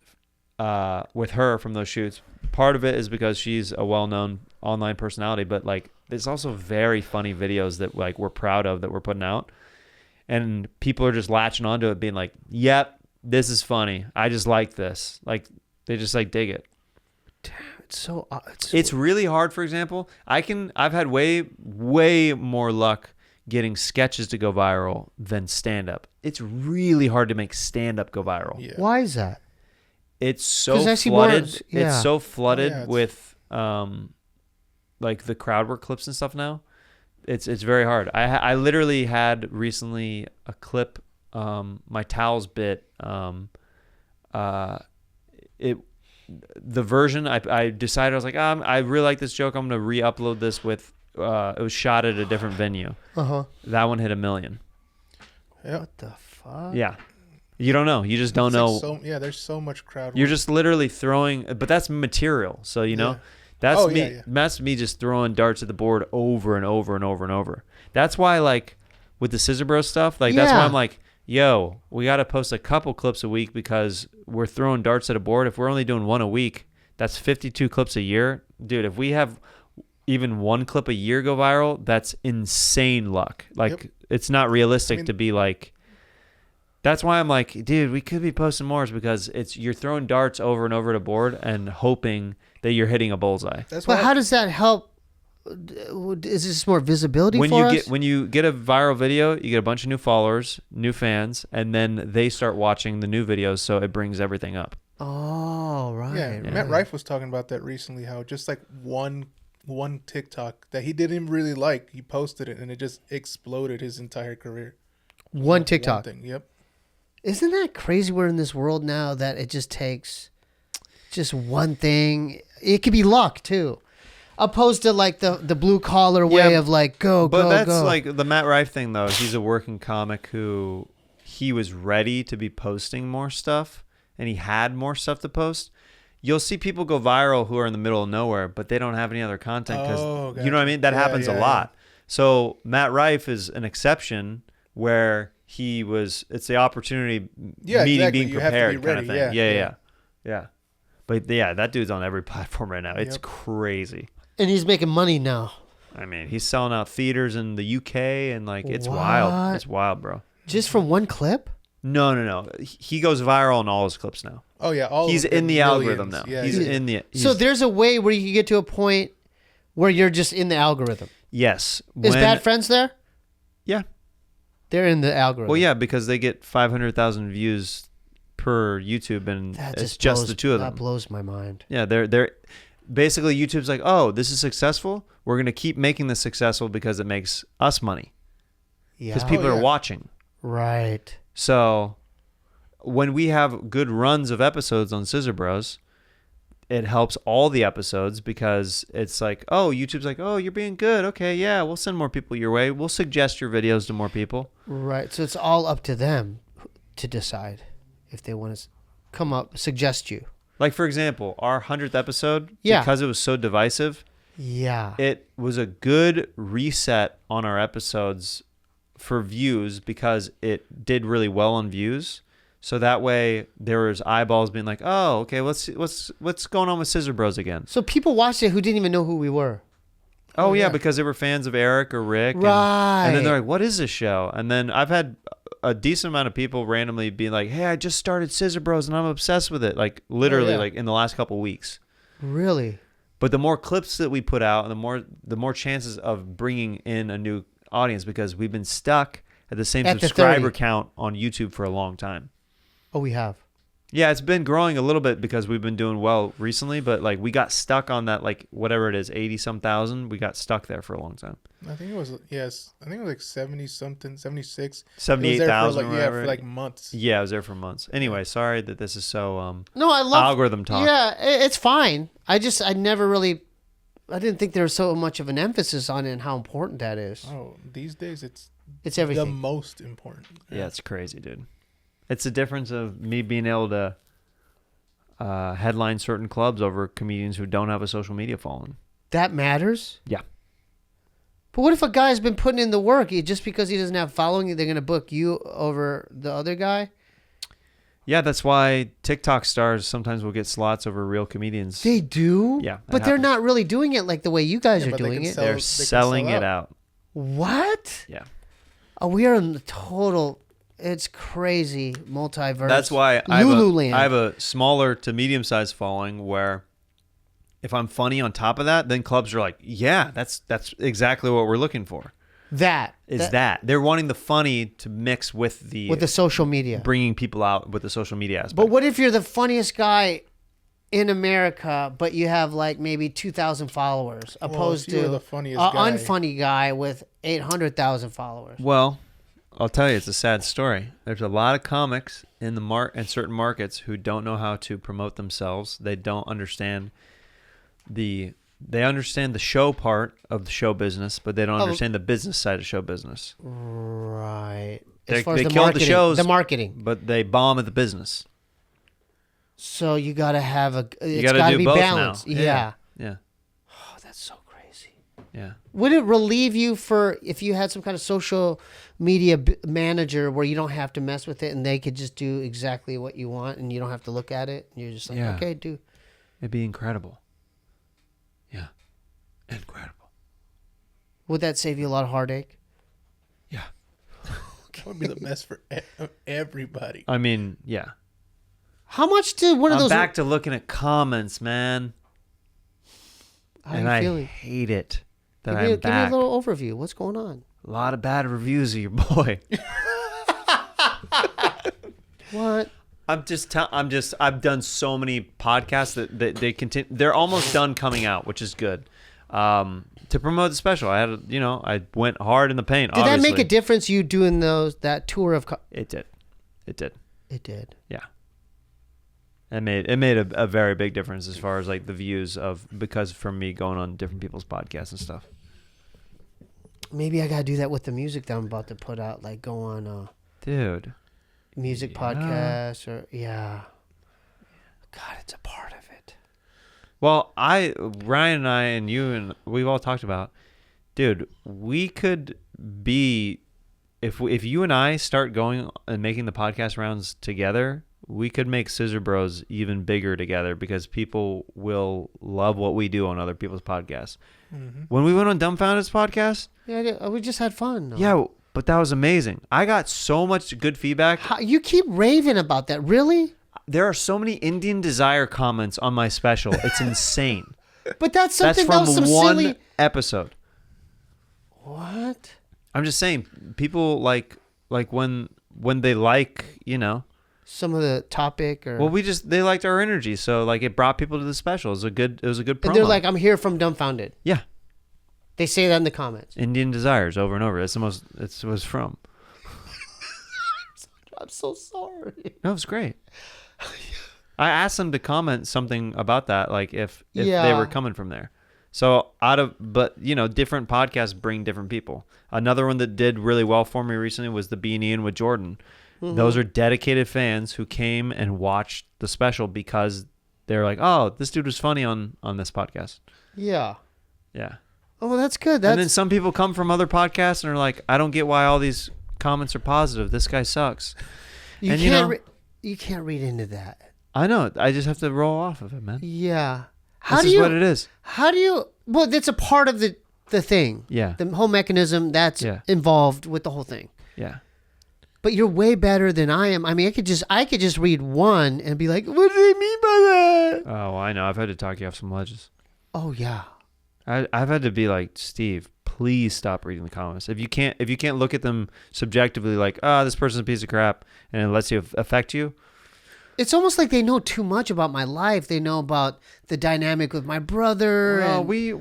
her from those shoots. Part of it is because she's a well-known online personality, but like there's also very funny videos that like we're proud of that we're putting out, and people are just latching onto it, being like, "Yep, this is funny. I just like this." Like they just like dig it. It's so. It's really hard. For example, I've had way more luck getting sketches to go viral than stand-up. It's really hard to make stand-up go viral. Yeah. Why is that? It's so 'Cause I see more- flooded. yeah. It's so flooded it's- with like the crowd work clips and stuff now. It's very hard. I literally had recently a clip, my towels bit. The version I decided I was like, I really like this joke. I'm gonna re-upload this with. It was shot at a different venue. That one hit 1 million. Yeah. What the fuck? Yeah, you don't know. You just don't It's know. like there's so much crowd. You're work. just literally throwing, but that's material. So you know, Yeah. that's Oh, me. yeah. That's me just throwing darts at the board over and over and over and over. That's why, like, with the Scissor Bros stuff, like that's why Yeah. I'm like, yo, we got to post a couple clips a week because we're throwing darts at a board. If we're only doing one a week, that's 52 clips a year, dude. If we have even one clip a year go viral, that's insane luck. Like Yep. it's not realistic I mean- to be like. That's why I'm like, dude, we could be posting more, is because you're throwing darts over and over the board and hoping that you're hitting a bullseye. That's But why. how does that help? Is this more visibility When for you us? when you get a viral video, you get a bunch of new followers, new fans, and then they start watching the new videos, so it brings everything up. Oh, right. Yeah, right. Matt Rife was talking about that recently. How just like one TikTok that he didn't really like, he posted it, and it just exploded his entire career. One TikTok. thing. Yep. Isn't that crazy? We're in this world now that it just takes just one thing. It could be luck too, opposed to like the blue collar way Yeah, of like go. But that's go. like the Matt Rife thing, though. He's a working comic who he was ready to be posting more stuff, and he had more stuff to post. You'll see people go viral who are in the middle of nowhere, but they don't have any other content because you know what I mean. That Yeah, happens yeah, a lot. So Matt Rife is an exception where he was. It's the opportunity Yeah, meeting exactly. being You have to be prepared kind of ready. thing. Yeah, Yeah. But yeah, that dude's on every platform right now. It's Yep. crazy. and he's making money now. I mean, he's selling out theaters in the UK and like it's wild. What? It's wild, bro. Just from one clip? No. He goes viral in all his clips now. Oh yeah. All He's of them, in the algorithm now. millions. Yeah, He's yeah. in the. So he's- there's a way where you can get to a point where you're just in the algorithm. yes. Is when- Bad Friends there? Yeah. They're in the algorithm. Well, yeah, because they get 500,000 views per YouTube, and That it's just the two of That them. blows my mind. Yeah, they're basically YouTube's like, oh, this is successful. We're gonna keep making this successful because it makes us money Yeah. because people Oh, are yeah. watching. Right. So when we have good runs of episodes on Scissor Bros, it helps all the episodes because it's like, oh, YouTube's like, oh, you're being good. Okay, yeah, we'll send more people your way. We'll suggest your videos to more people. Right. So it's all up to them to decide if they want to come up, suggest you. Like, for example, our 100th episode, Yeah. because it was so divisive, Yeah. it was a good reset on our episodes for views because it did really well on views. So that way there was eyeballs being like, oh, okay, let's see what's going on with Scissor Bros again. So people watched it who didn't even know who we were. Oh, yeah, yeah. because they were fans of Eric or Rick. Right. And then they're like, what is this show? And then I've had a decent amount of people randomly be like, hey, I just started Scissor Bros and I'm obsessed with it. Like literally yeah. like in the last couple weeks. Really? But the more clips that we put out, and the more chances of bringing in a new audience, because we've been stuck at the same At the subscriber 30. count on YouTube for a long time. Oh, we have. Yeah, it's been growing a little bit because we've been doing well recently, but like we got stuck on that, like whatever it is, 80-some thousand. We got stuck there for a long time. I think it was like 70 something, 76. 78,000 or Yeah, whatever. for like months. Yeah, I was there for months. Anyway, sorry that this is so No, I love algorithm talk. Yeah, it's fine. I didn't think there was so much of an emphasis on it and how important that is. Oh, these days it's It's the everything. most important. Yeah, it's crazy, dude. It's the difference of me being able to headline certain clubs over comedians who don't have a social media following. That matters? Yeah. But what if a guy's been putting in the work, just because he doesn't have following, they're going to book you over the other guy? Yeah, that's why TikTok stars sometimes will get slots over real comedians. They do? Yeah, that But they're happens. not really doing it like the way you guys Yeah, are but they doing can it. sell- They're they can selling sell it out. What? Yeah. Oh, we are in the total, it's crazy multiverse. That's why I Lululand. have a smaller to medium-sized following where if I'm funny on top of that, then clubs are like, yeah, that's exactly what we're looking for. that. They're wanting the funny to mix with the social media. bringing people out with the social media aspect. But what if you're the funniest guy in America, but you have like maybe 2,000 followers, opposed if you were to the funniest an guy- unfunny guy with 800,000 followers? Well, I'll tell you, it's a sad story. There's a lot of comics in in certain markets who don't know how to promote themselves. They don't understand they understand the show part of the show business, but they don't understand the business side of show business. Right. They As far as the killed the marketing, shows. the marketing. But they bomb at the business. So you got to have You it's got got to to do be both balanced. now. Yeah. Yeah. Oh, that's so crazy. Yeah. Would it relieve you if you had some kind of social media manager where you don't have to mess with it and they could just do exactly what you want and you don't have to look at it? And you're just like, Yeah. okay, do. It'd be incredible. Yeah. Incredible. Would that save you a lot of heartache? Yeah. That would be the best for everybody. I mean, yeah. How much did one of I'm those... back to looking at comments, man. How And you I feeling? hate it that Give I'm me back. a little overview. What's going on? A lot of bad reviews of your boy. What? I've done so many podcasts that they continue. They're almost done coming out, which is good. To promote the special, I went hard in the paint. Did that make obviously. a difference? You doing that tour of? It did. It did. Yeah. It made a very big difference as far as like the views because from me going on different people's podcasts and stuff. Maybe I gotta do that with the music that I'm about to put out. Like go on Dude. music podcast or God, it's a part of it. Well, Ryan and I and you and we've all talked about, dude, we could be if you and I start going and making the podcast rounds together, we could make Scissor Bros even bigger together because people will love what we do on other people's podcasts. Mm-hmm. When we went on Dumbfounded's podcast, we just had fun. Yeah, but that was amazing. I got so much good feedback. You keep raving about that, really? There are so many Indian Desire comments on my special. It's insane. But that's something from that was some one silly episode. What? I'm just saying, people like when they some of the topic or well, they liked our energy, so like it brought people to the special. It was a good promo. And they're like, I'm here from Dumbfounded. Yeah. They say that in the comments. Indian Desires over and over. That's the most. It's was from. I'm so sorry. No, it was great. I asked them to comment something about that, like if they were coming from there. So different podcasts bring different people. Another one that did really well for me recently was the Bean Ian with Jordan. Mm-hmm. Those are dedicated fans who came and watched the special because they're like, oh, this dude was funny on this podcast. Yeah. Yeah. Oh, well, that's good. And then some people come from other podcasts and are like, I don't get why all these comments are positive. This guy sucks. You can't read into that. I know. I just have to roll off of it, man. Yeah. This is what it is. How do you... Well, that's a part of the thing. Yeah. The whole mechanism that's involved with the whole thing. Yeah. But you're way better than I am. I mean, I could just read one and be like, what do they mean by that? Oh, I know. I've had to talk you off some ledges. Oh, yeah. I've had to be like, Steve, please stop reading the comments. If you can't look at them subjectively like, this person's a piece of crap, and it lets you affect you. It's almost like they know too much about my life. They know about the dynamic with my brother. Well, we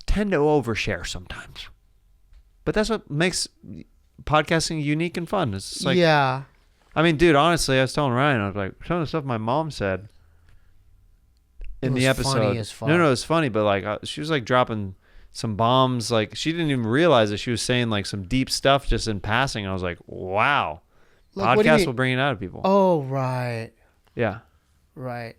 tend to overshare sometimes, but that's what makes podcasting unique and fun. It's like, yeah. I mean, dude, honestly, I was telling Ryan, I was like, some of the stuff my mom said in the episode. Funny as fuck. No, it's funny, but like she was like dropping some bombs. Like she didn't even realize that she was saying like some deep stuff just in passing. I was like, wow. Like, podcasts will bring it out of people. Oh, right. Yeah. Right.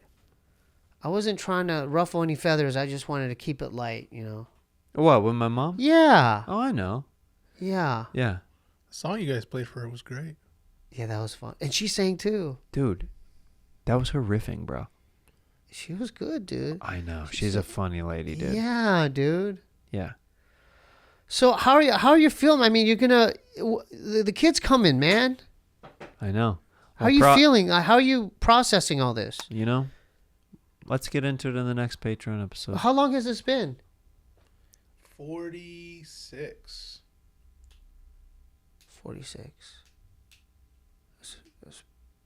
I wasn't trying to ruffle any feathers. I just wanted to keep it light, you know. What, with my mom? Yeah. Oh, I know. Yeah. Yeah. The song you guys played for her was great. Yeah, that was fun. And she sang too. Dude, that was her riffing, bro. She was good, dude. I know. She's a funny lady, dude. Yeah, dude. Yeah. So how are you feeling? I mean, you're gonna the kid's coming, man. I know. How are you feeling? How are you processing all this? You know, let's get into it in the next Patreon episode. How long has this been? 46. 46. That's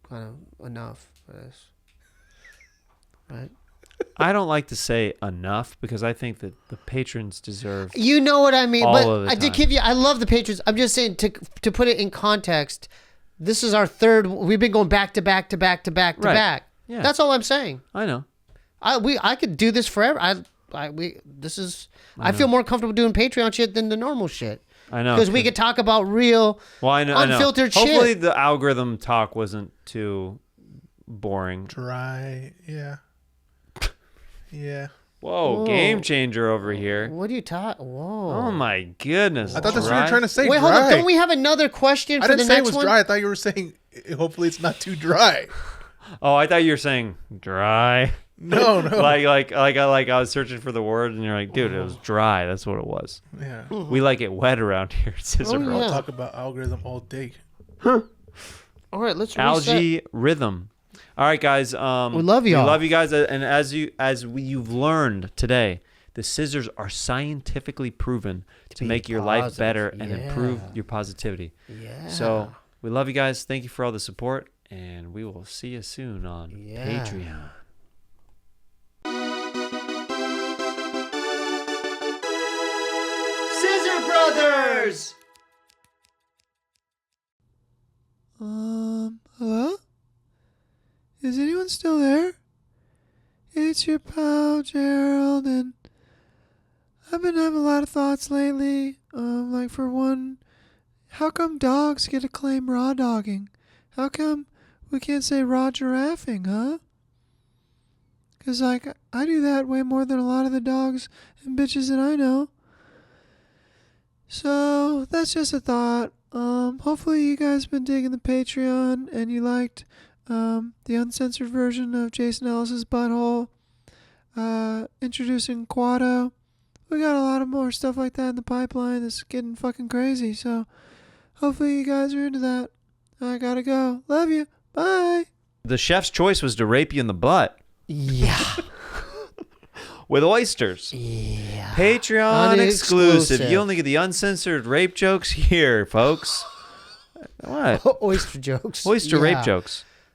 kind of enough for this, right? I don't like to say enough because I think that the patrons deserve. You know what I mean, all but of the I did time. give you. I love the patrons. I'm just saying to put it in context. This is our third. We've been going back to back to back to back to Right. back. Yeah. That's all I'm saying. I know. I could do this forever. I feel more comfortable doing Patreon shit than the normal shit. I know. Because we could talk about real, unfiltered shit. Hopefully the algorithm talk wasn't too boring. Dry. Yeah. Yeah. Whoa, game changer over here. What are you talking? Whoa. Oh my goodness. I thought that's what you were trying to say. Wait, dry. hold on. Don't we have another question I for didn't the say it next was one? dry. I thought you were saying hopefully it's not too dry. Oh, I thought you were saying dry. No. Like I was searching for the word, and you're like, dude, it was dry. That's what it was. Yeah. We like it wet around here, Scissor Oh, Bro. yeah. I'll talk about algorithm all day. All right, let's reset. Algae rhythm. All right, guys. We love y'all. We love you guys, and you've learned today, the scissors are scientifically proven to be make your life positive. better and Yeah. improve your positivity. Yeah. So we love you guys. Thank you for all the support, and we will see you soon on Yeah. Patreon. Scissor Brothers. Hello? Is anyone still there? It's your pal Gerald, and I've been having a lot of thoughts lately. Like for one, how come dogs get to claim raw dogging? How come we can't say raw giraffing, huh? 'Cause like I do that way more than a lot of the dogs and bitches that I know. So that's just a thought. Hopefully you guys been digging the Patreon and you liked the uncensored version of Jason Ellis's Butthole. Introducing Quado. We got a lot of more stuff like that in the pipeline that's getting fucking crazy. So hopefully you guys are into that. I gotta go. Love you. Bye. The chef's choice was to rape you in the butt Yeah. with oysters. Yeah. Patreon exclusive. Unexclusive. You only get the uncensored rape jokes here, folks. What? Oyster jokes. Oyster Yeah. rape jokes.